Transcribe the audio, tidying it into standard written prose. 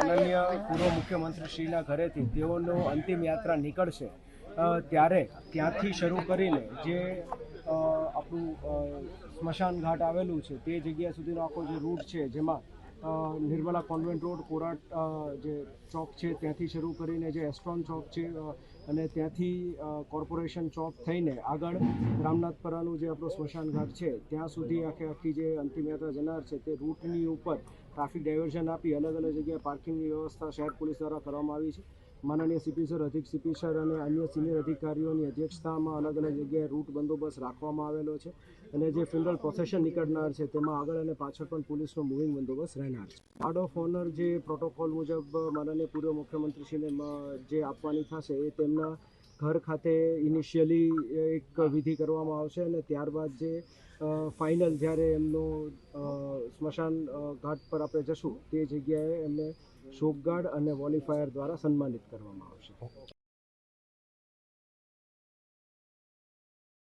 માનનીય પૂર્વ મુખ્યમંત્રીશ્રીના ઘરેથી તેઓનો અંતિમ યાત્રા નીકળશે ત્યારે ત્યાંથી શરૂ કરીને જે આપણું સ્મશાન ઘાટ આવેલું છે તે જગ્યા સુધીનો આખો જે રૂટ છે, જેમાં નિર્મલા કોન્વેન્ટ રોડ, કોરાટ જે ચોક છે ત્યાંથી શરૂ કરીને જે એસ્ટ્રોન ચોક છે અને ત્યાંથી કોર્પોરેશન ચોક થઈને આગળ રામનાથપરાનું જે આપણું સ્મશાન ઘાટ છે ત્યાં સુધી આખી જે અંતિમ યાત્રા જનાર છે તે રૂટની ઉપર ટ્રાફિક ડાયવર્ઝન આપી અલગ અલગ જગ્યાએ પાર્કિંગની વ્યવસ્થા શહેર પોલીસ દ્વારા કરવામાં આવી છે. માનનીય સીપી સર, અધિક સીપી સર અને અન્ય સિનિયર અધિકારીઓની અધ્યક્ષતામાં અલગ અલગ જગ્યાએ રૂટ બંદોબસ્ત રાખવામાં આવેલો છે અને જે ફ્યુનરલ પ્રોસેશન નીકળનાર છે તેમાં આગળ અને પાછળ પણ પોલીસનો મૂવિંગ બંદોબસ્ત રહેનાર છે. ગાર્ડ ઓફ ઓનર જે પ્રોટોકોલ મુજબ માનનીય પૂર્વ મુખ્યમંત્રીશ્રીને જે આપવાની થશે એ તેમના ઘર ખાતે ઇનિશિયલી એક વિધિ કરવામાં આવશે અને ત્યારબાદ જે ફાઇનલ જ્યારે એમનો સ્મશાન ઘાટ પર આપણે જશું તે જગ્યાએ એમને શોકગાર્ડ અને વોલીફાયર દ્વારા સન્માનિત કરવામાં આવશે.